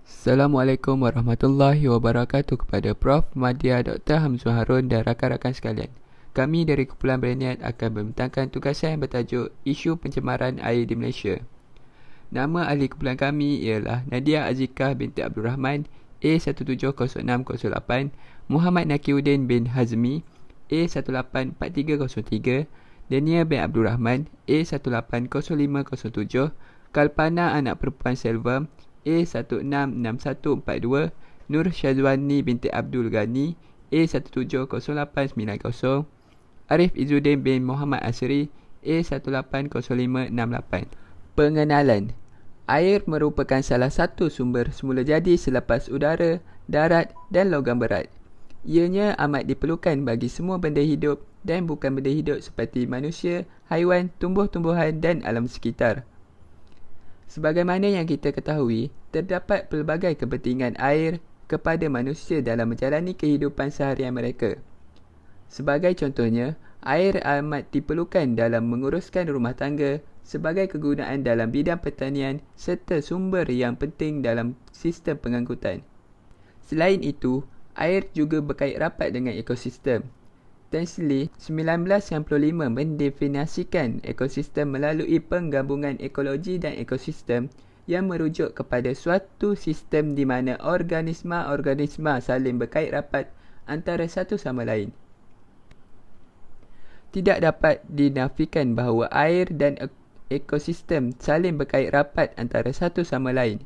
Assalamualaikum warahmatullahi wabarakatuh kepada Prof. Madya Dr. Hamzul Harun dan rakan-rakan sekalian. Kami dari Kumpulan Berniat akan membentangkan tugasan yang bertajuk Isu Pencemaran Air di Malaysia. Nama ahli kumpulan kami ialah Nadia Azikah binti Abdul Rahman A170608, Muhammad Nakiuddin bin Hazmi A184303, Dania bin Abdul Rahman A180507, Kalpana anak perempuan Selva A166142, Nur Syazwani binti Abdul Ghani A170890, Arif Izzuddin bin Muhammad Asri A180568. Pengenalan. Air merupakan salah satu sumber semula jadi selepas udara, darat dan logam berat. Ianya amat diperlukan bagi semua benda hidup dan bukan benda hidup seperti manusia, haiwan, tumbuh-tumbuhan dan alam sekitar. Sebagaimana yang kita ketahui, terdapat pelbagai kepentingan air kepada manusia dalam menjalani kehidupan seharian mereka. Sebagai contohnya, air amat diperlukan dalam menguruskan rumah tangga, sebagai kegunaan dalam bidang pertanian serta sumber yang penting dalam sistem pengangkutan. Selain itu, air juga berkait rapat dengan ekosistem. Tinsley 1995 mendefinisikan ekosistem melalui penggabungan ekologi dan ekosistem yang merujuk kepada suatu sistem di mana organisma-organisma saling berkait rapat antara satu sama lain. Tidak dapat dinafikan bahawa air dan ekosistem saling berkait rapat antara satu sama lain.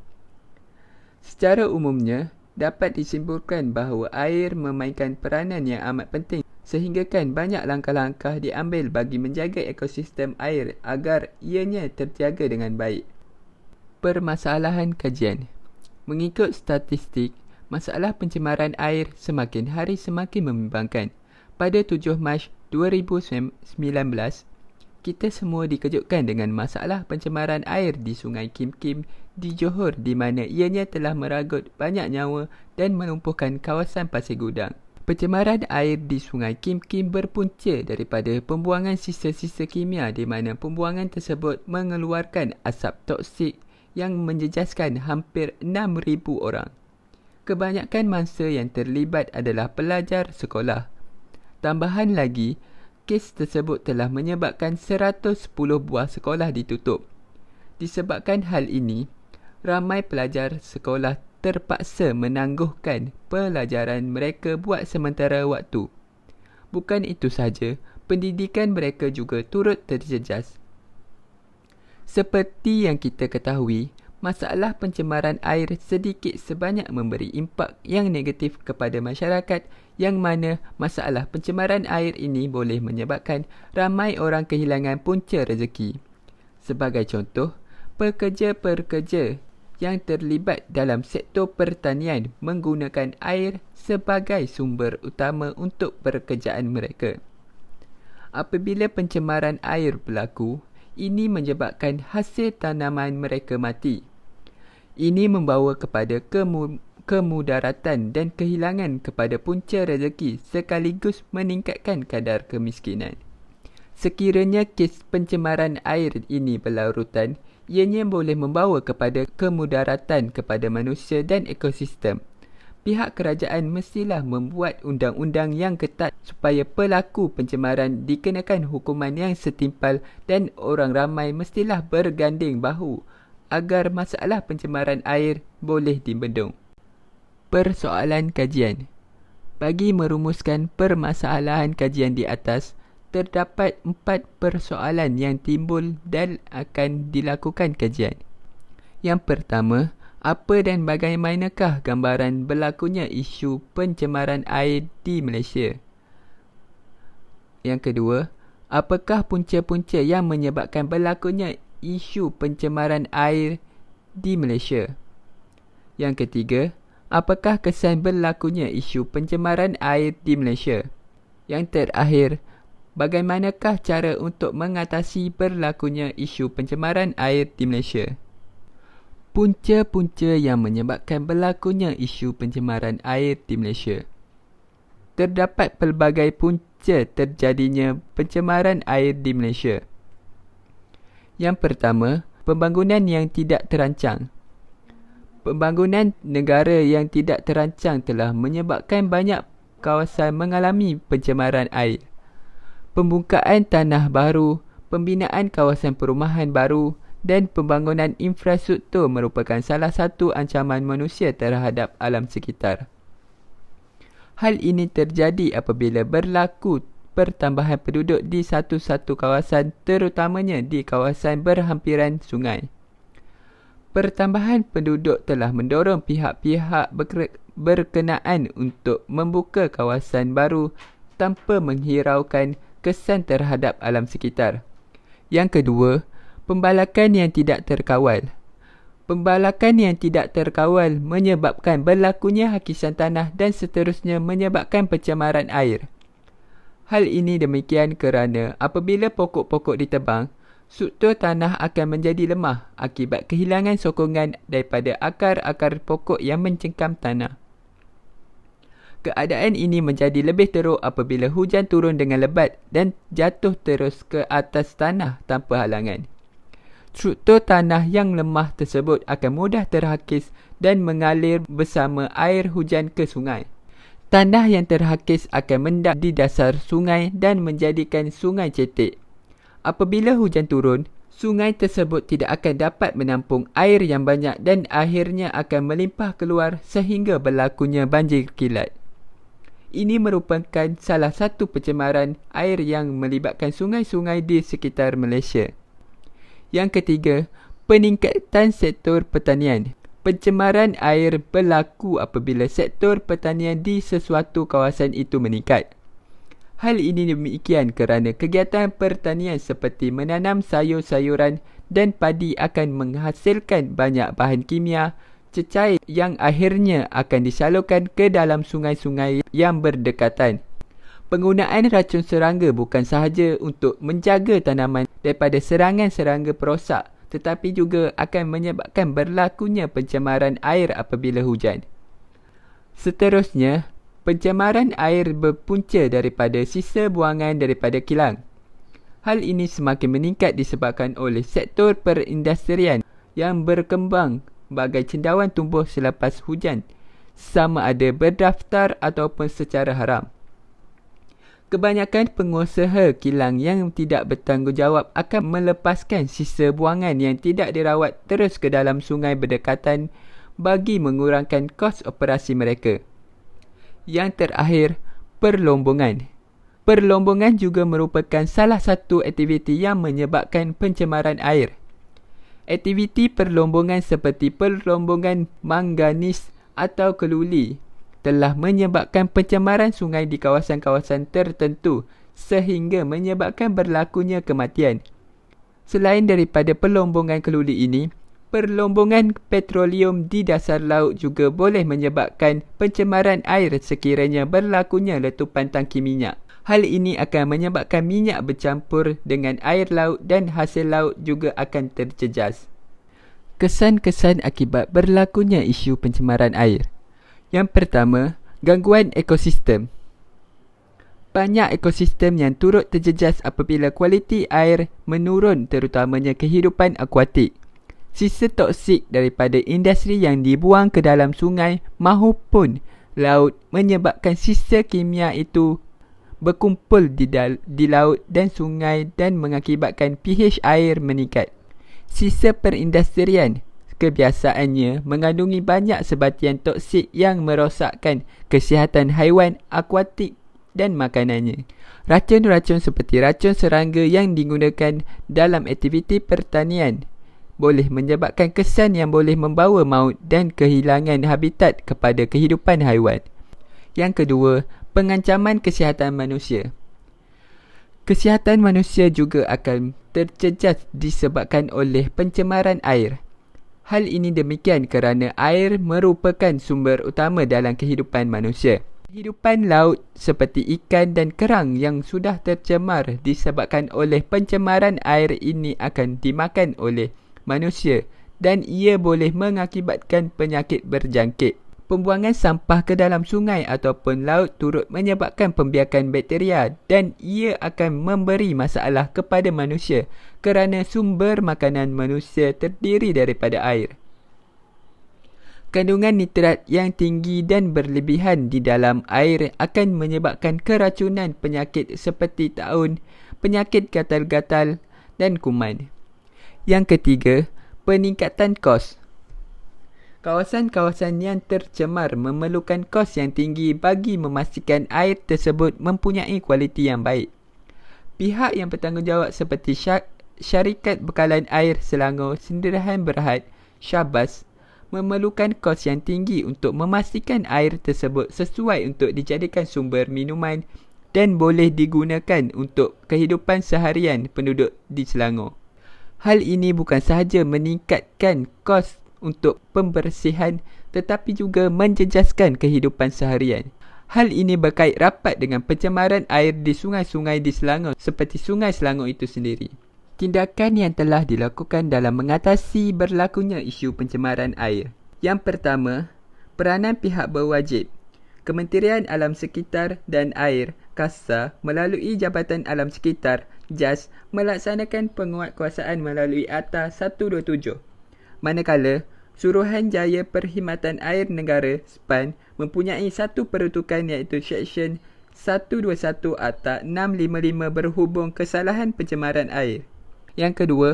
Secara umumnya, dapat disimpulkan bahawa air memainkan peranan yang amat penting sehinggakan banyak langkah-langkah diambil bagi menjaga ekosistem air agar ianya terjaga dengan baik. Permasalahan kajian. Mengikut statistik, masalah pencemaran air semakin hari semakin membimbangkan. Pada 7 Mac 2019, kita semua dikejutkan dengan masalah pencemaran air di Sungai Kim Kim di Johor di mana ianya telah meragut banyak nyawa dan melumpuhkan kawasan Pasir Gudang. Pencemaran air di Sungai Kim Kim berpunca daripada pembuangan sisa-sisa kimia di mana pembuangan tersebut mengeluarkan asap toksik yang menjejaskan hampir 6,000 orang. Kebanyakan mangsa yang terlibat adalah pelajar sekolah. Tambahan lagi, kes tersebut telah menyebabkan 110 buah sekolah ditutup. Disebabkan hal ini, ramai pelajar sekolah terpaksa menangguhkan pelajaran mereka buat sementara waktu. Bukan itu sahaja, pendidikan mereka juga turut terjejas. Seperti yang kita ketahui, masalah pencemaran air sedikit sebanyak memberi impak yang negatif kepada masyarakat yang mana masalah pencemaran air ini boleh menyebabkan ramai orang kehilangan punca rezeki. Sebagai contoh, pekerja-pekerja yang terlibat dalam sektor pertanian menggunakan air sebagai sumber utama untuk pekerjaan mereka. Apabila pencemaran air berlaku, ini menyebabkan hasil tanaman mereka mati. Ini membawa kepada kemudaratan dan kehilangan kepada punca rezeki sekaligus meningkatkan kadar kemiskinan. Sekiranya kes pencemaran air ini berlarutan, ianya boleh membawa kepada kemudaratan kepada manusia dan ekosistem. Pihak kerajaan mestilah membuat undang-undang yang ketat supaya pelaku pencemaran dikenakan hukuman yang setimpal dan orang ramai mestilah berganding bahu agar masalah pencemaran air boleh dibendung. Persoalan kajian. Bagi merumuskan permasalahan kajian di atas, terdapat 4 persoalan yang timbul dan akan dilakukan kajian. Yang pertama, apa dan bagaimanakah gambaran berlakunya isu pencemaran air di Malaysia? Yang kedua, apakah punca-punca yang menyebabkan berlakunya isu pencemaran air di Malaysia? Yang ketiga, apakah kesan berlakunya isu pencemaran air di Malaysia? Yang terakhir, bagaimanakah cara untuk mengatasi berlakunya isu pencemaran air di Malaysia? Punca-punca yang menyebabkan berlakunya isu pencemaran air di Malaysia. Terdapat pelbagai punca terjadinya pencemaran air di Malaysia. Yang pertama, pembangunan yang tidak terancang. Pembangunan negara yang tidak terancang telah menyebabkan banyak kawasan mengalami pencemaran air. Pembukaan tanah baru, pembinaan kawasan perumahan baru dan pembangunan infrastruktur merupakan salah satu ancaman manusia terhadap alam sekitar. Hal ini terjadi apabila berlaku pertambahan penduduk di satu-satu kawasan, terutamanya di kawasan berhampiran sungai. Pertambahan penduduk telah mendorong pihak-pihak berkenaan untuk membuka kawasan baru tanpa menghiraukan kesan terhadap alam sekitar. Yang kedua, pembalakan yang tidak terkawal. Pembalakan yang tidak terkawal menyebabkan berlakunya hakisan tanah dan seterusnya menyebabkan pencemaran air. Hal ini demikian kerana apabila pokok-pokok ditebang, struktur tanah akan menjadi lemah akibat kehilangan sokongan daripada akar-akar pokok yang mencengkam tanah. Keadaan ini menjadi lebih teruk apabila hujan turun dengan lebat dan jatuh terus ke atas tanah tanpa halangan. Struktur tanah yang lemah tersebut akan mudah terhakis dan mengalir bersama air hujan ke sungai. Tanah yang terhakis akan mendap di dasar sungai dan menjadikan sungai cetek. Apabila hujan turun, sungai tersebut tidak akan dapat menampung air yang banyak dan akhirnya akan melimpah keluar sehingga berlakunya banjir kilat. Ini merupakan salah satu pencemaran air yang melibatkan sungai-sungai di sekitar Malaysia. Yang ketiga, peningkatan sektor pertanian. Pencemaran air berlaku apabila sektor pertanian di sesuatu kawasan itu meningkat. Hal ini demikian kerana kegiatan pertanian seperti menanam sayur-sayuran dan padi akan menghasilkan banyak bahan kimia, cecair yang akhirnya akan disalurkan ke dalam sungai-sungai yang berdekatan. Penggunaan racun serangga bukan sahaja untuk menjaga tanaman daripada serangan serangga perosak, tetapi juga akan menyebabkan berlakunya pencemaran air apabila hujan. Seterusnya, pencemaran air berpunca daripada sisa buangan daripada kilang. Hal ini semakin meningkat disebabkan oleh sektor perindustrian yang berkembang bagai cendawan tumbuh selepas hujan, sama ada berdaftar ataupun secara haram. Kebanyakan pengusaha kilang yang tidak bertanggungjawab akan melepaskan sisa buangan yang tidak dirawat terus ke dalam sungai berdekatan bagi mengurangkan kos operasi mereka. Yang terakhir, perlombongan. Perlombongan juga merupakan salah satu aktiviti yang menyebabkan pencemaran air. Aktiviti perlombongan seperti perlombongan manganis atau keluli telah menyebabkan pencemaran sungai di kawasan-kawasan tertentu sehingga menyebabkan berlakunya kematian. Selain daripada perlombongan keluli ini, perlombongan petroleum di dasar laut juga boleh menyebabkan pencemaran air sekiranya berlakunya letupan tangki minyak. Hal ini akan menyebabkan minyak bercampur dengan air laut dan hasil laut juga akan terjejas. Kesan-kesan akibat berlakunya isu pencemaran air. Yang pertama, gangguan ekosistem. Banyak ekosistem yang turut terjejas apabila kualiti air menurun, terutamanya kehidupan akuatik. Sisa toksik daripada industri yang dibuang ke dalam sungai maupun laut menyebabkan sisa kimia itu berkumpul di laut dan sungai dan mengakibatkan pH air meningkat. Sisa perindustrian kebiasaannya mengandungi banyak sebatian toksik yang merosakkan kesihatan haiwan akuatik dan makanannya. Racun-racun seperti racun serangga yang digunakan dalam aktiviti pertanian boleh menyebabkan kesan yang boleh membawa maut dan kehilangan habitat kepada kehidupan haiwan. Yang kedua, pengancaman kesihatan manusia. Kesihatan manusia juga akan terjejas disebabkan oleh pencemaran air. Hal ini demikian kerana air merupakan sumber utama dalam kehidupan manusia. Kehidupan laut seperti ikan dan kerang yang sudah tercemar disebabkan oleh pencemaran air ini akan dimakan oleh manusia dan ia boleh mengakibatkan penyakit berjangkit. Pembuangan sampah ke dalam sungai ataupun laut turut menyebabkan pembiakan bakteria dan ia akan memberi masalah kepada manusia kerana sumber makanan manusia terdiri daripada air. Kandungan nitrat yang tinggi dan berlebihan di dalam air akan menyebabkan keracunan penyakit seperti taun, penyakit gatal-gatal dan kuman. Yang ketiga, peningkatan kos. Kawasan-kawasan yang tercemar memerlukan kos yang tinggi bagi memastikan air tersebut mempunyai kualiti yang baik. Pihak yang bertanggungjawab seperti Syarikat Bekalan Air Selangor Sdn Berhad, Syabas, memerlukan kos yang tinggi untuk memastikan air tersebut sesuai untuk dijadikan sumber minuman dan boleh digunakan untuk kehidupan seharian penduduk di Selangor. Hal ini bukan sahaja meningkatkan kos untuk pembersihan tetapi juga menjejaskan kehidupan seharian. Hal ini berkait rapat dengan pencemaran air di sungai-sungai di Selangor seperti Sungai Selangor itu sendiri. Tindakan yang telah dilakukan dalam mengatasi berlakunya isu pencemaran air. Yang pertama, peranan pihak berwajib. Kementerian Alam Sekitar dan Air, KASA, melalui Jabatan Alam Sekitar, JAS, melaksanakan penguatkuasaan melalui Akta 127. Manakala, Suruhanjaya Perkhidmatan Air Negara, SPAN, mempunyai satu peruntukan iaitu Seksyen 121 Akta 655 berhubung kesalahan pencemaran air. Yang kedua,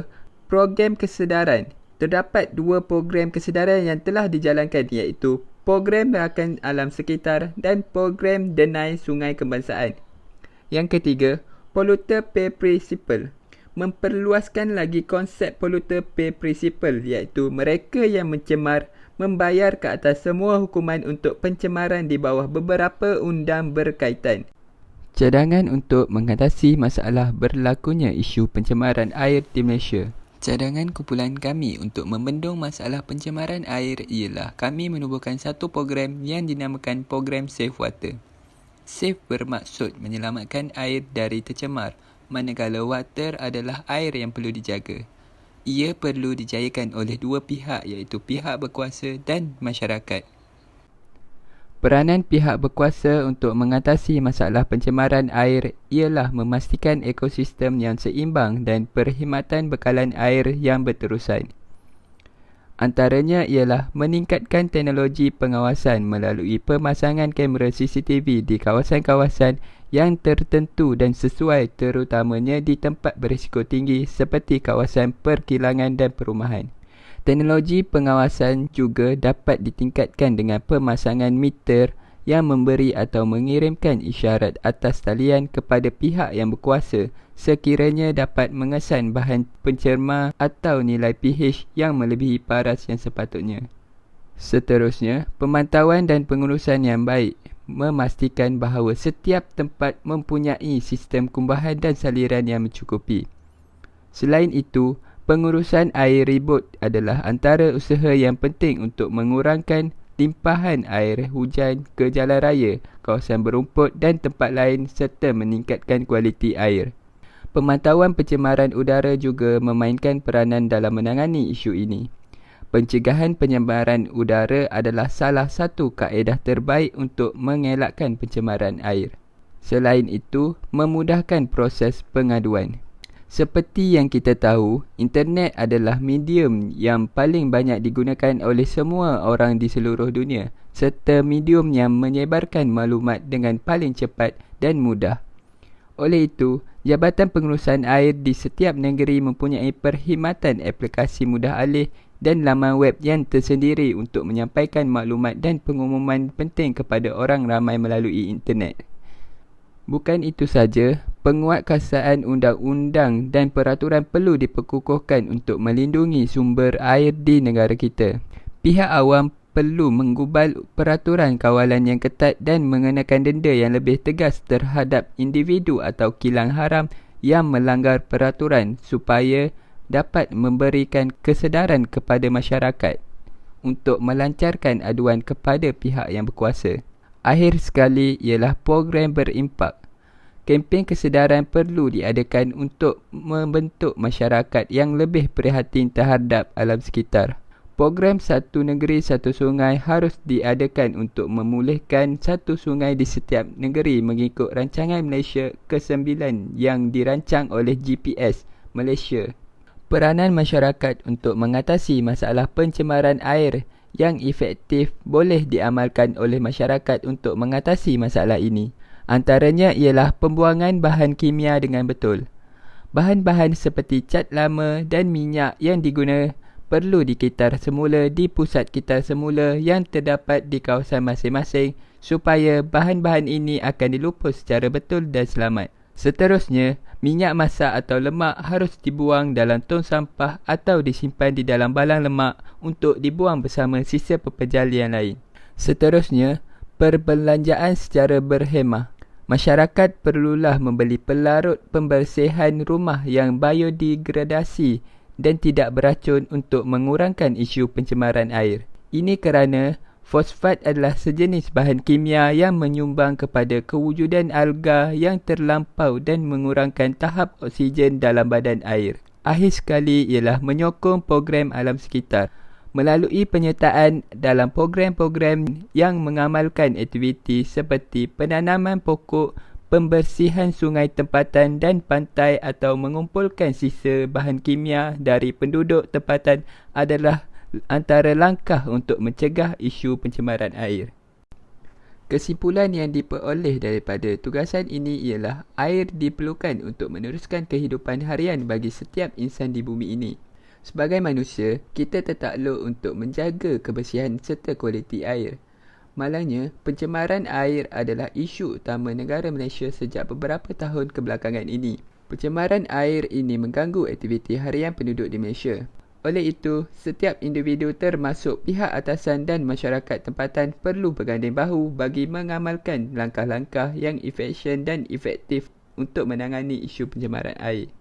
program kesedaran. Terdapat dua program kesedaran yang telah dijalankan iaitu Program Rakan Alam Sekitar dan Program Denai Sungai Kebangsaan. Yang ketiga, Polluter Pay Principle. Memperluaskan lagi konsep Polluter Pay Principle iaitu mereka yang mencemar membayar ke atas semua hukuman untuk pencemaran di bawah beberapa undang berkaitan. Cadangan untuk mengatasi masalah berlakunya isu pencemaran air di Malaysia. Cadangan kumpulan kami untuk membendung masalah pencemaran air ialah kami menubuhkan satu program yang dinamakan Program Safe Water. Safe bermaksud menyelamatkan air dari tercemar, manakala water adalah air yang perlu dijaga. Ia perlu dijayakan oleh dua pihak iaitu pihak berkuasa dan masyarakat. Peranan pihak berkuasa untuk mengatasi masalah pencemaran air ialah memastikan ekosistem yang seimbang dan perkhidmatan bekalan air yang berterusan. Antaranya ialah meningkatkan teknologi pengawasan melalui pemasangan kamera CCTV di kawasan-kawasan yang tertentu dan sesuai terutamanya di tempat berisiko tinggi seperti kawasan perkilangan dan perumahan. Teknologi pengawasan juga dapat ditingkatkan dengan pemasangan meter yang memberi atau mengirimkan isyarat atas talian kepada pihak yang berkuasa sekiranya dapat mengesan bahan pencerma atau nilai pH yang melebihi paras yang sepatutnya. Seterusnya, pemantauan dan pengurusan yang baik memastikan bahawa setiap tempat mempunyai sistem kumbahan dan saliran yang mencukupi. Selain itu, pengurusan air ribut adalah antara usaha yang penting untuk mengurangkan limpahan air hujan ke jalan raya, kawasan berumput dan tempat lain serta meningkatkan kualiti air. Pemantauan pencemaran udara juga memainkan peranan dalam menangani isu ini. Pencegahan pencemaran udara adalah salah satu kaedah terbaik untuk mengelakkan pencemaran air. Selain itu, memudahkan proses pengaduan. Seperti yang kita tahu, internet adalah medium yang paling banyak digunakan oleh semua orang di seluruh dunia serta medium yang menyebarkan maklumat dengan paling cepat dan mudah. Oleh itu, Jabatan Pengurusan Air di setiap negeri mempunyai perkhidmatan aplikasi mudah alih dan laman web yang tersendiri untuk menyampaikan maklumat dan pengumuman penting kepada orang ramai melalui internet. Bukan itu saja, penguatkuasaan undang-undang dan peraturan perlu diperkukuhkan untuk melindungi sumber air di negara kita. Pihak awam perlu menggubal peraturan kawalan yang ketat dan mengenakan denda yang lebih tegas terhadap individu atau kilang haram yang melanggar peraturan supaya dapat memberikan kesedaran kepada masyarakat untuk melancarkan aduan kepada pihak yang berkuasa. Akhir sekali ialah program berimpak. Kempen kesedaran perlu diadakan untuk membentuk masyarakat yang lebih prihatin terhadap alam sekitar. Program Satu Negeri Satu Sungai harus diadakan untuk memulihkan satu sungai di setiap negeri mengikut rancangan Malaysia ke-9 yang dirancang oleh GPS Malaysia. Peranan masyarakat untuk mengatasi masalah pencemaran air yang efektif boleh diamalkan oleh masyarakat untuk mengatasi masalah ini. Antaranya ialah pembuangan bahan kimia dengan betul. Bahan-bahan seperti cat lama dan minyak yang diguna perlu dikitar semula di pusat kitar semula yang terdapat di kawasan masing-masing supaya bahan-bahan ini akan dilupus secara betul dan selamat. Seterusnya, minyak masak atau lemak harus dibuang dalam tong sampah atau disimpan di dalam balang lemak untuk dibuang bersama sisa pepejal yang lain. Seterusnya, perbelanjaan secara berhemah. Masyarakat perlulah membeli pelarut pembersihan rumah yang biodegradasi dan tidak beracun untuk mengurangkan isu pencemaran air. Ini kerana fosfat adalah sejenis bahan kimia yang menyumbang kepada kewujudan alga yang terlampau dan mengurangkan tahap oksigen dalam badan air. Akhir sekali ialah menyokong program alam sekitar. Melalui penyertaan dalam program-program yang mengamalkan aktiviti seperti penanaman pokok, pembersihan sungai tempatan dan pantai atau mengumpulkan sisa bahan kimia dari penduduk tempatan adalah antara langkah untuk mencegah isu pencemaran air. Kesimpulan yang diperoleh daripada tugasan ini ialah air diperlukan untuk meneruskan kehidupan harian bagi setiap insan di bumi ini. Sebagai manusia, kita tertakluk untuk menjaga kebersihan serta kualiti air. Malangnya, pencemaran air adalah isu utama negara Malaysia sejak beberapa tahun kebelakangan ini. Pencemaran air ini mengganggu aktiviti harian penduduk di Malaysia. Oleh itu, setiap individu termasuk pihak atasan dan masyarakat tempatan perlu berganding bahu bagi mengamalkan langkah-langkah yang efisien dan efektif untuk menangani isu pencemaran air.